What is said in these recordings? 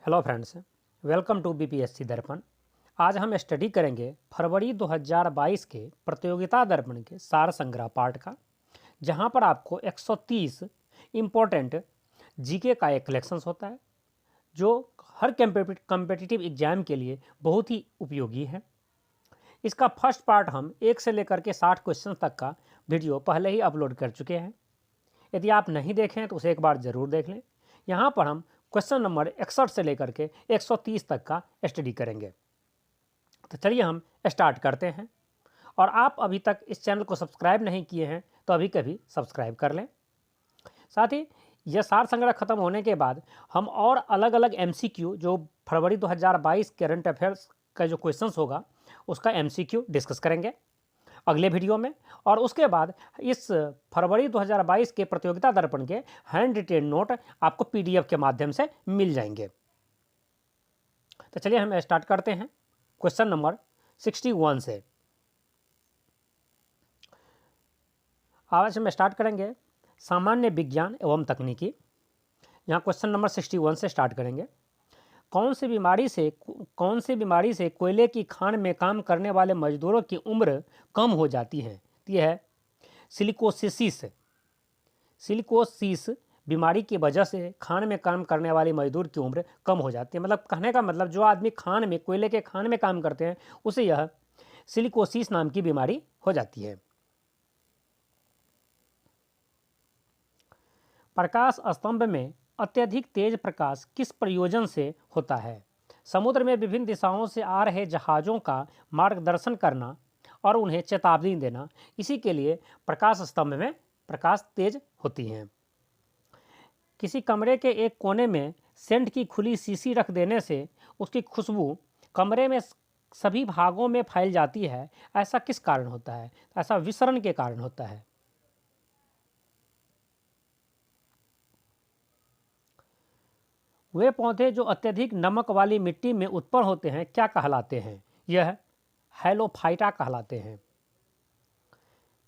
Hello friends, welcome to BPSC Darpan. आज हम study करेंगे फरवरी 2022 के प्रतियोगिता दर्पण के सार संग्रह पार्ट का, जहां पर आपको 130 इम्पोर्टेंट जीके का एक कलेक्शंस होता है जो हर कम्पिटिटिव एग्जाम के लिए बहुत ही उपयोगी है। इसका फर्स्ट पार्ट हम 1 से लेकर के 60 क्वेश्चन तक का वीडियो पहले ही अपलोड कर चुके हैं। यदि आप नहीं देखें तो उसे एक बार ज़रूर देख लें। यहाँ पर हम क्वेश्चन नंबर 61 से लेकर के 130 तक का स्टडी करेंगे। तो चलिए हम स्टार्ट करते हैं। और आप अभी तक इस चैनल को सब्सक्राइब नहीं किए हैं तो अभी कभी सब्सक्राइब कर लें। साथ ही यह सार संग्रह खत्म होने के बाद हम और अलग अलग MCQ जो फरवरी 2022 करंट अफेयर्स का जो क्वेश्चंस होगा उसका MCQ डिस्कस करेंगे अगले वीडियो में। और उसके बाद इस फरवरी 2022 के प्रतियोगिता दर्पण के हैंड रिटेन नोट आपको PDF के माध्यम से मिल जाएंगे। तो चलिए हम स्टार्ट करते हैं क्वेश्चन नंबर 61 से। आज हम स्टार्ट करेंगे सामान्य विज्ञान एवं तकनीकी। यहाँ क्वेश्चन नंबर 61 से स्टार्ट करेंगे। कौन सी बीमारी से कोयले की खान में काम करने वाले मजदूरों की उम्र कम हो जाती है? यह है सिलिकोसिस बीमारी की वजह से खान में काम करने वाले मजदूर की उम्र कम हो जाती है। मतलब कहने का मतलब जो आदमी कोयले के खान में काम करते हैं उसे यह सिलिकोसिस नाम की बीमारी हो जाती है। प्रकाश स्तंभ में अत्यधिक तेज प्रकाश किस प्रयोजन से होता है? समुद्र में विभिन्न दिशाओं से आ रहे जहाज़ों का मार्गदर्शन करना और उन्हें चेतावनी देना, इसी के लिए प्रकाश स्तंभ में प्रकाश तेज होती है। किसी कमरे के एक कोने में सेंट की खुली शीशी रख देने से उसकी खुशबू कमरे में सभी भागों में फैल जाती है। ऐसा किस कारण होता है? ऐसा विसरण के कारण होता है। वे पौधे जो अत्यधिक नमक वाली मिट्टी में उत्पन्न होते हैं क्या कहलाते हैं? यह हैलोफाइटा कहलाते हैं।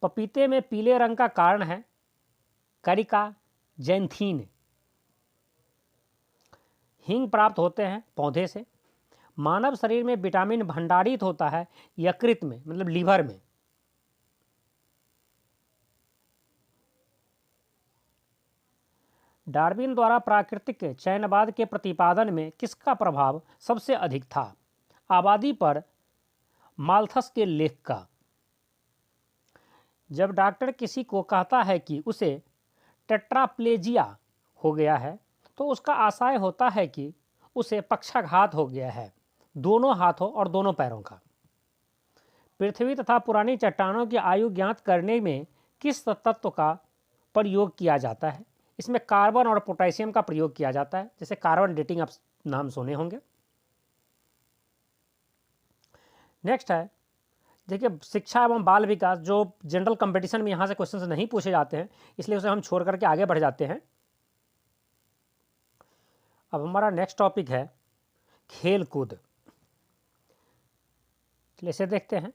पपीते में पीले रंग का कारण है कैरिका जैंथीन। हींग प्राप्त होते हैं पौधे से। मानव शरीर में विटामिन भंडारित होता है यकृत में, मतलब लीवर में। डार्विन द्वारा प्राकृतिक चयनवाद के प्रतिपादन में किसका प्रभाव सबसे अधिक था? आबादी पर माल्थस के लेख का। जब डॉक्टर किसी को कहता है कि उसे टेट्राप्लेजिया हो गया है तो उसका आशय होता है कि उसे पक्षाघात हो गया है, दोनों हाथों और दोनों पैरों का। पृथ्वी तथा पुरानी चट्टानों की आयु ज्ञात करने में किस तत्व का प्रयोग किया जाता है? इसमें कार्बन और पोटेशियम का प्रयोग किया जाता है, जैसे कार्बन डेटिंग आप नाम सुने होंगे। नेक्स्ट है, देखिए शिक्षा एवं बाल विकास, जो जनरल कंपटीशन में यहाँ से क्वेश्चन नहीं पूछे जाते हैं इसलिए उसे हम छोड़ करके आगे बढ़ जाते हैं। अब हमारा नेक्स्ट टॉपिक है खेल कूद। चलिए इसे देखते हैं।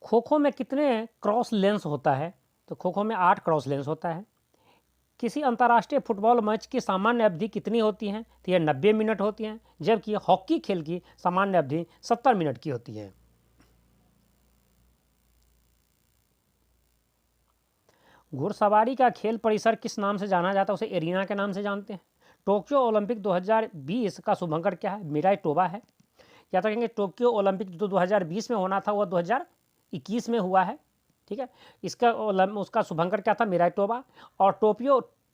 खो खो में कितने क्रॉस लेंस होता है? तो खो खो में 8 क्रॉस लेंस होता है। किसी अंतर्राष्ट्रीय फुटबॉल मैच की सामान्य अवधि कितनी होती है? तो यह 90 मिनट होती है, जबकि हॉकी खेल की सामान्य अवधि 70 मिनट की होती है। घुड़सवारी का खेल परिसर किस नाम से जाना जाता है? उसे एरिना के नाम से जानते हैं। टोक्यो ओलंपिक 2020 का शुभंकर क्या है? मिराई टोबा है। या तो कहेंगे टोक्यो ओलंपिक जो 2020 में होना था वह 2021 में हुआ है। ठीक है, उसका शुभंकर क्या था? Miraitowa. और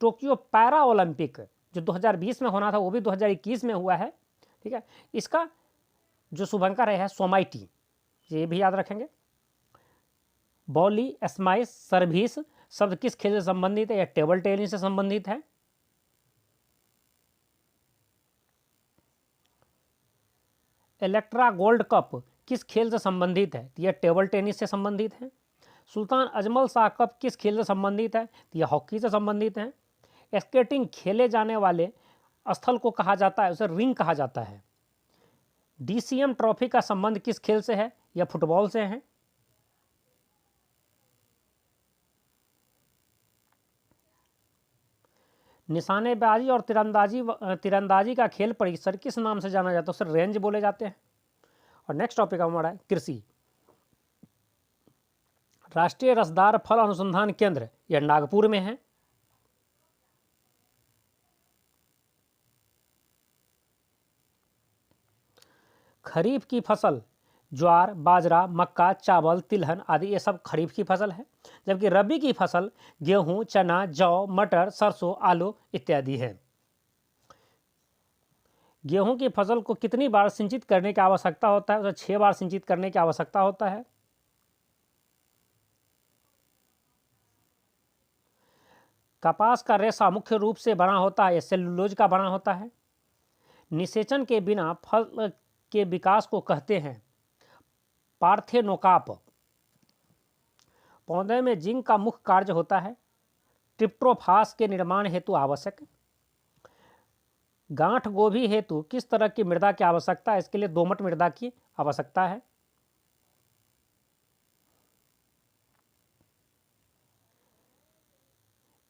टोक्यो पैरा ओलंपिक जो 2020 में होना था वो भी 2021 में हुआ है। ठीक है, इसका जो शुभंकर है सोमाइटी, ये भी याद रखेंगे। बॉली स्माइस सर्विस शब्द किस खेल से संबंधित है? या टेबल टेनिस से संबंधित है। इलेक्ट्रा गोल्ड कप किस खेल से संबंधित है? तो यह टेबल टेनिस से संबंधित है। सुल्तान अजमल शाह कप किस खेल से संबंधित है? तो यह हॉकी से संबंधित है। स्केटिंग खेले जाने वाले स्थल को कहा जाता है, उसे रिंग कहा जाता है। DCM ट्रॉफी का संबंध किस खेल से है? यह फुटबॉल से है। निशानेबाजी और तीरंदाजी का खेल परिसर किस नाम से जाना जाता है? उसे रेंज बोले जाते हैं। और नेक्स्ट टॉपिक हमारा है कृषि। राष्ट्रीय रसदार फल अनुसंधान केंद्र यह नागपुर में है। खरीफ की फसल ज्वार, बाजरा, मक्का, चावल, तिलहन आदि ये सब खरीफ की फसल है, जबकि रबी की फसल गेहूं, चना, जौ, मटर, सरसों, आलू इत्यादि है। गेहूं की फसल को कितनी बार सिंचित करने की आवश्यकता होता है? उसे 6 बार सिंचित करने की आवश्यकता होता है। कपास का रेशा मुख्य रूप से बना होता है या सेलुलोज का बना होता है। निषेचन के बिना फल के विकास को कहते हैं पार्थेनोकाप। पौधे में जिंक का मुख्य कार्य होता है ट्रिप्टोफास के निर्माण हेतु आवश्यक। गांठ गोभी हेतु किस तरह की मृदा की आवश्यकता है? इसके लिए दोमट मृदा की आवश्यकता है।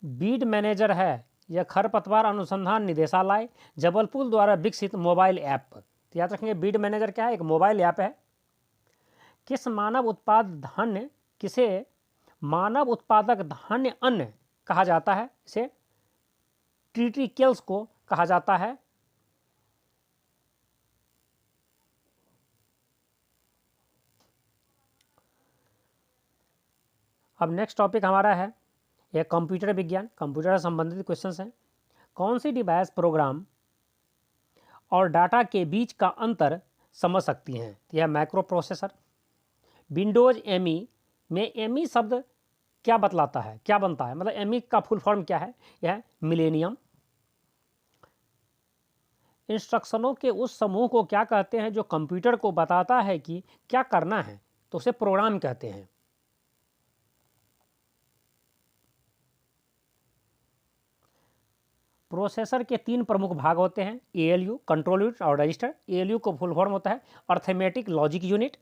बीड मैनेजर है यह खरपतवार अनुसंधान निदेशालय जबलपुर द्वारा विकसित मोबाइल ऐप। याद रखेंगे बीड मैनेजर क्या है? एक मोबाइल ऐप है। किसे मानव उत्पादक धान्य अन्न कहा जाता है? इसे ट्रिटिकल्स को कहा जाता है। अब नेक्स्ट टॉपिक हमारा है यह कंप्यूटर विज्ञान। कंप्यूटर से संबंधित क्वेश्चंस हैं। कौन सी डिवाइस प्रोग्राम और डाटा के बीच का अंतर समझ सकती हैं? यह माइक्रो प्रोसेसर। विंडोज एमई में एमई शब्द क्या बतलाता है, क्या बनता है? मतलब एमई का फुल फॉर्म क्या है? यह मिलेनियम। इंस्ट्रक्शनों के उस समूह को क्या कहते हैं जो कंप्यूटर को बताता है कि क्या करना है? तो उसे प्रोग्राम कहते हैं। प्रोसेसर के 3 प्रमुख भाग होते हैं एएलयू, कंट्रोल यूनिट और रजिस्टर। एएलयू को फुल फॉर्म होता है अर्थमेटिक लॉजिक यूनिट,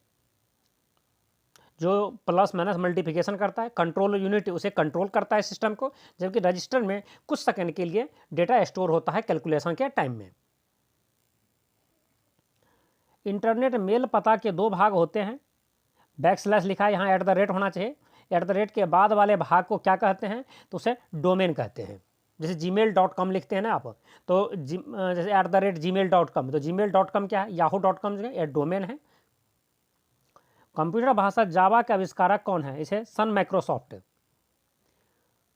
जो प्लस माइनस मल्टीप्लिकेशन करता है। कंट्रोल यूनिट उसे कंट्रोल करता है सिस्टम को, जबकि रजिस्टर में कुछ सेकंड के लिए डेटा स्टोर होता है कैलकुलेशन के टाइम में। इंटरनेट मेल पता के 2 भाग होते हैं। बैकस्लैश लिखा है यहाँ, @ होना चाहिए। @ के बाद वाले भाग को क्या कहते हैं? तो उसे डोमेन कहते हैं। जैसे gmail.com लिखते हैं ना आप, तो जैसे @gmail.com, तो gmail.com क्या है? yahoo.com जो है डोमेन है। कंप्यूटर भाषा जावा के आविष्कारक कौन है? इसे सन माइक्रोसॉफ्ट।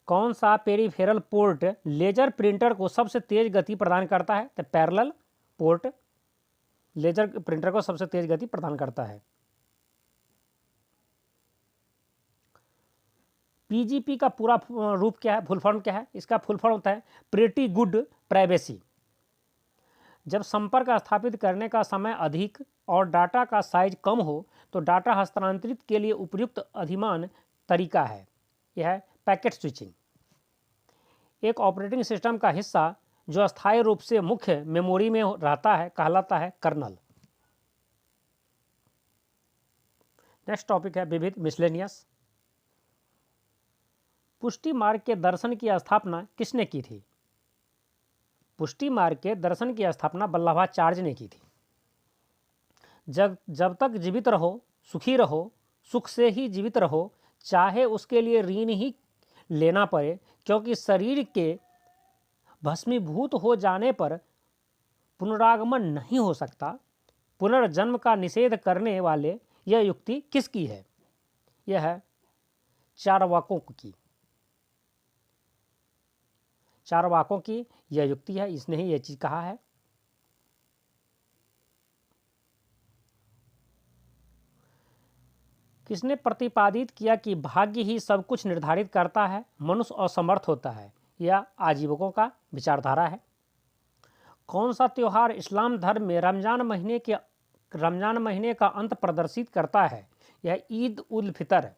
कौन सा पेरिफेरल पोर्ट लेजर प्रिंटर को सबसे तेज गति प्रदान करता है? तो पैरेलल पोर्ट लेजर प्रिंटर को सबसे तेज गति प्रदान करता है। पीजीपी का पूरा रूप क्या है, फुल फॉर्म क्या है? इसका फुल फॉर्म होता है प्रीटी गुड प्राइवेसी। जब संपर्क स्थापित करने का समय अधिक और डाटा का साइज कम हो तो डाटा हस्तांतरित के लिए उपयुक्त अधिमान तरीका है, यह है पैकेट स्विचिंग। एक ऑपरेटिंग सिस्टम का हिस्सा जो अस्थायी रूप से मुख्य मेमोरी में रहता है कहलाता है कर्नल। नेक्स्ट टॉपिक है विविध मिसलेनियस। पुष्टि मार्ग के दर्शन की स्थापना किसने की थी? पुष्टि मार्ग के दर्शन की स्थापना वल्लभाचार्य ने की थी। जब तक जीवित रहो सुखी रहो, सुख से ही जीवित रहो, चाहे उसके लिए ऋण ही लेना पड़े, क्योंकि शरीर के भस्मीभूत हो जाने पर पुनरागमन नहीं हो सकता। पुनर्जन्म का निषेध करने वाले यह युक्ति किसकी है? यह है चारवाकों की। चारवाकों की यह युक्ति है, इसने ही यह चीज कहा है। किसने प्रतिपादित किया कि भाग्य ही सब कुछ निर्धारित करता है, मनुष्य असमर्थ होता है? यह आजीवकों का विचारधारा है। कौन सा त्यौहार इस्लाम धर्म में रमजान महीने का अंत प्रदर्शित करता है? यह ईद उल फितर।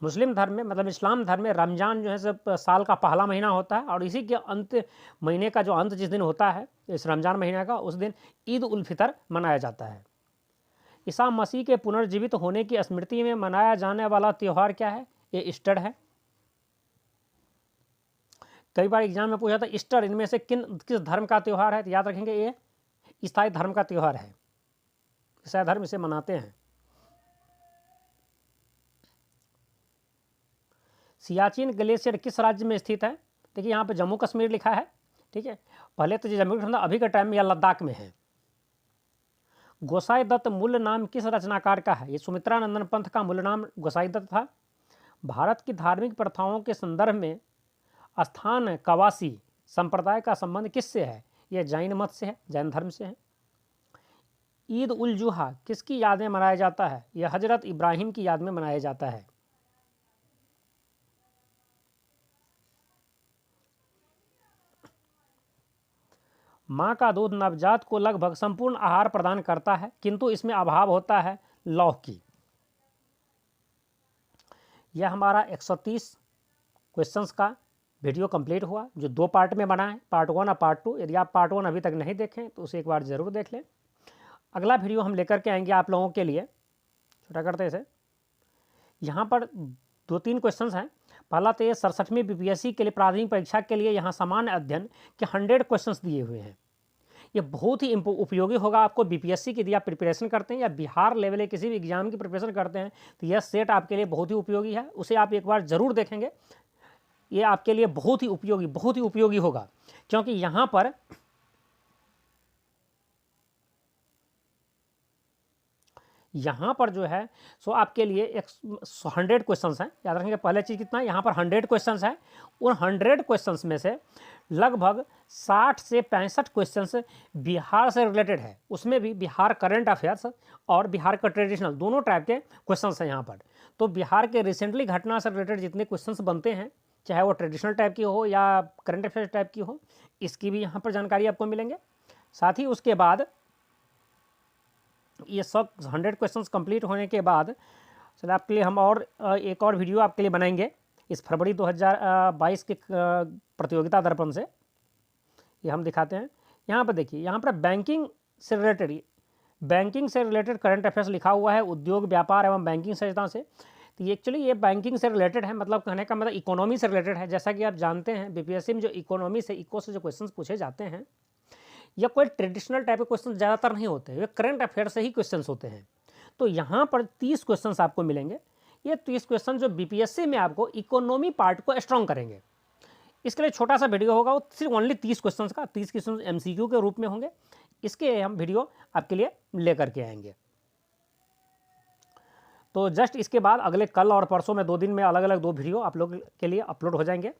मुस्लिम धर्म में मतलब इस्लाम धर्म में रमजान जो है सब साल का पहला महीना होता है, और इसी के अंत महीने का जो अंत जिस दिन होता है इस रमजान महीने का, उस दिन ईद उल फितर मनाया जाता है। ईसा मसीह के पुनर्जीवित होने की स्मृति में मनाया जाने वाला त्यौहार क्या है? ये ईस्टर है। कई बार एग्जाम में पूछा था ईस्टर इनमें से किस धर्म का त्यौहार है, तो याद रखेंगे ये ईसाई धर्म का त्यौहार है, ईसाई धर्म इसे मनाते हैं। सियाचिन ग्लेशियर किस राज्य में स्थित है? देखिए यहाँ पे जम्मू कश्मीर लिखा है, ठीक है, पहले तो ये जम्मू कश्मीर अभी के टाइम में या लद्दाख में है। गोसाई दत्त मूल नाम किस रचनाकार का है? ये सुमित्रा नंदन पंथ का मूल नाम गोसाई दत्त था। भारत की धार्मिक प्रथाओं के संदर्भ में स्थान कवासी संप्रदाय का संबंध किससे है? यह जैन मत से है, जैन धर्म से है। ईद उल जुहा किसकी याद में मनाया जाता है? यह हजरत इब्राहिम की याद में मनाया जाता है। माँ का दूध नवजात को लगभग संपूर्ण आहार प्रदान करता है, किंतु इसमें अभाव होता है लौह की। यह हमारा 130 क्वेश्चंस का वीडियो कंप्लीट हुआ, जो 2 पार्ट में बना है, पार्ट 1 और पार्ट 2। यदि आप पार्ट 1 अभी तक नहीं देखें तो उसे एक बार ज़रूर देख लें। अगला वीडियो हम लेकर के आएंगे आप लोगों के लिए, छोटा करते इसे। यहाँ पर 2-3 क्वेश्चंस हैं। पहला तो ये 67वीं बीपीएससी के लिए प्राथमिक परीक्षा के लिए यहाँ सामान्य अध्ययन के 100 क्वेश्चंस दिए हुए हैं। ये बहुत ही उपयोगी होगा आपको बीपीएससी की, यदि आप प्रिपरेशन करते हैं या बिहार लेवल के किसी भी एग्जाम की प्रिपरेशन करते हैं तो यह सेट आपके लिए बहुत ही उपयोगी है। उसे आप एक बार ज़रूर देखेंगे, ये आपके लिए बहुत ही उपयोगी होगा, क्योंकि यहाँ पर जो है सो आपके लिए 100 क्वेश्चंस हैं। याद रखेंगे पहले चीज़ कितना है, यहाँ पर 100 क्वेश्चंस हैं। उन 100 क्वेश्चंस में से लगभग 60 से 65 क्वेश्चंस बिहार से रिलेटेड है। उसमें भी बिहार करंट अफेयर्स और बिहार का ट्रेडिशनल दोनों टाइप के क्वेश्चंस हैं यहाँ पर। तो बिहार के रिसेंटली घटना से रिलेटेड जितने क्वेश्चंस बनते हैं, चाहे वो ट्रेडिशनल टाइप की हो या करंट अफेयर्स टाइप की हो, इसकी भी यहाँ पर जानकारी आपको मिलेंगे। साथ ही उसके बाद ये सब 100 क्वेश्चंस कंप्लीट होने के बाद चलिए आपके लिए हम और एक और वीडियो आपके लिए बनाएंगे इस फरवरी 2022 के प्रतियोगिता दर्पण से। ये हम दिखाते हैं। यहाँ पर देखिए, यहाँ पर बैंकिंग से रिलेटेड करंट अफेयर्स लिखा हुआ है, उद्योग व्यापार एवं बैंकिंग संस्था से। तो ये एक्चुअली ये बैंकिंग से रिलेटेड है, मतलब कहने का मतलब इकोनॉमी से रिलेटेड है। जैसा कि आप जानते हैं बीपीएससी में जो इकोनॉमी से इको से जो क्वेश्चन पूछे जाते हैं, या कोई ट्रेडिशनल टाइप के क्वेश्चन ज़्यादातर नहीं होते, ये करंट अफेयर से ही क्वेश्चंस होते हैं। तो यहाँ पर 30 क्वेश्चंस आपको मिलेंगे। ये 30 क्वेश्चन जो बीपीएससी में आपको इकोनॉमी पार्ट को स्ट्रॉन्ग करेंगे। इसके लिए छोटा सा वीडियो होगा, वो सिर्फ ओनली 30 क्वेश्चंस का, 30 क्वेश्चन एमसीक्यू के रूप में होंगे। इसके हम वीडियो आपके लिए लेकर के आएंगे। तो जस्ट इसके बाद अगले कल और परसों में 2 दिन में अलग अलग 2 वीडियो आप लोग के लिए अपलोड हो जाएंगे।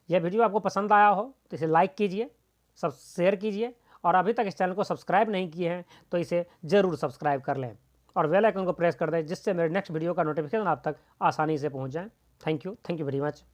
यह वीडियो आपको पसंद आया हो तो इसे लाइक कीजिए, सब शेयर कीजिए, और अभी तक इस चैनल को सब्सक्राइब नहीं किए हैं तो इसे ज़रूर सब्सक्राइब कर लें और बेल आइकन को प्रेस कर दें, जिससे मेरे नेक्स्ट वीडियो का नोटिफिकेशन आप तक आसानी से पहुंच जाए। Thank you very much.